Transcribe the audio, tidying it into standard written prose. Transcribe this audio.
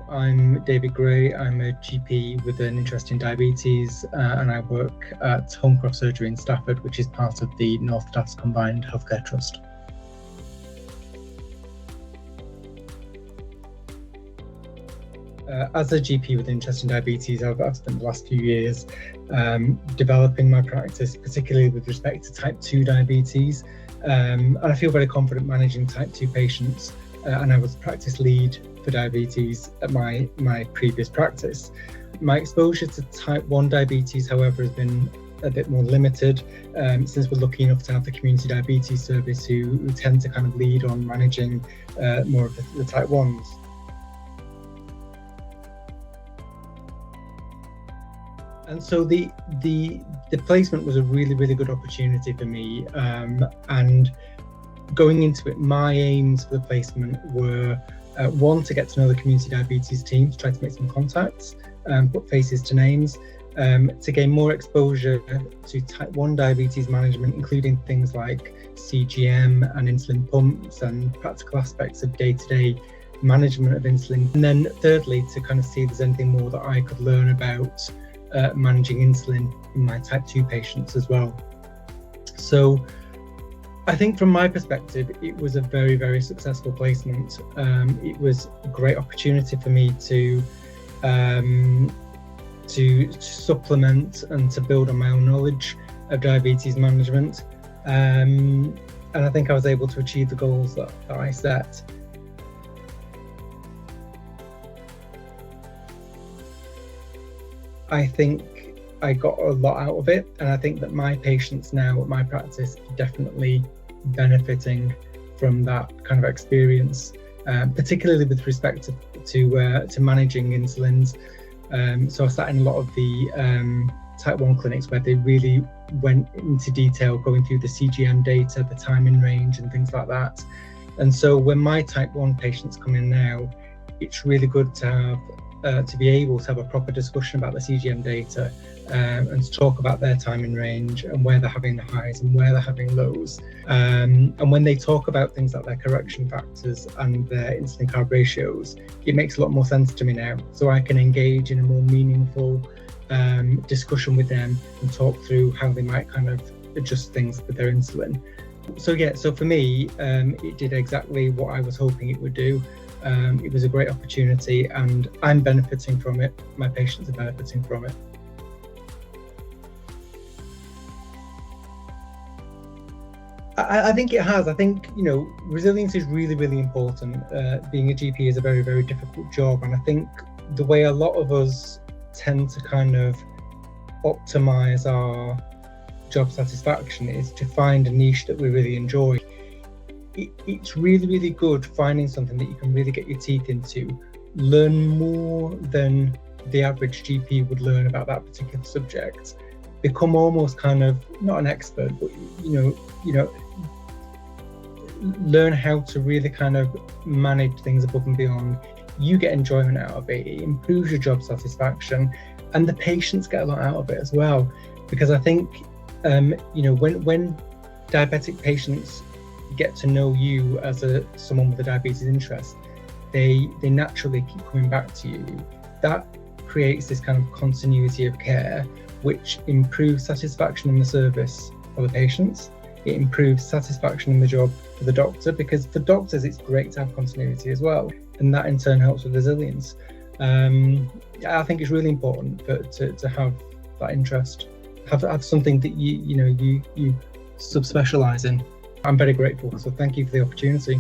I'm David Gray. I'm a GP with an interest in diabetes, and I work at Holmcroft Surgery in Stafford, which is part of the North Staffs Combined Healthcare Trust. As a GP with an interest in diabetes, I've spent the last few years developing my practice, particularly with respect to type 2 diabetes. And I feel very confident managing type 2 patients. And I was practice lead for diabetes at my previous practice. My exposure to type 1 diabetes, however, has been a bit more limited since we're lucky enough to have the community diabetes service who tend to kind of lead on managing more of the type 1s. And so the placement was a really good opportunity for me, and going into it, my aims for the placement were one, to get to know the community diabetes team, to try to make some contacts, put faces to names, to gain more exposure to type 1 diabetes management, including things like CGM and insulin pumps and practical aspects of day-to-day management of insulin. And then thirdly, to kind of see if there's anything more that I could learn about managing insulin in my type 2 patients as well. So I think from my perspective, it was a very successful placement. It was a great opportunity for me to supplement and to build on my own knowledge of diabetes management. And I think I was able to achieve the goals that I set. I think I got a lot out of it, and I think that my patients now at my practice are definitely benefiting from that kind of experience, particularly with respect to managing insulins. So I sat in a lot of the type 1 clinics where they really went into detail going through the CGM data, the time in range and things like that. And so when my type 1 patients come in now, it's really good to have to be able to have a proper discussion about the CGM data and to talk about their time in range and where they're having the highs and where they're having lows. And when they talk about things like their correction factors and their insulin carb ratios, it makes a lot more sense to me now. So I can engage in a more meaningful discussion with them and talk through how they might kind of adjust things with their insulin. So for me, it did exactly what I was hoping it would do. It was a great opportunity and I'm benefiting from it. My patients are benefiting from it. I think it has. I think, resilience is really important. Being a GP is a very difficult job. And I think the way a lot of us tend to kind of optimize our job satisfaction is to find a niche that we really enjoy. It's really good finding something that you can really get your teeth into, learn more than the average GP would learn about that particular subject, become almost kind of not an expert, but learn how to really kind of manage things above and beyond. You get enjoyment out of it, it improves your job satisfaction, and the patients get a lot out of it as well. Because I think when diabetic patients get to know you as someone with a diabetes interest, they naturally keep coming back to you. That creates this kind of continuity of care, which improves satisfaction in the service for the patients. It improves satisfaction in the job for the doctor, because for doctors it's great to have continuity as well, and that in turn helps with resilience. I think it's really important to have that interest, have something that you subspecialize in. I'm very grateful, so thank you for the opportunity.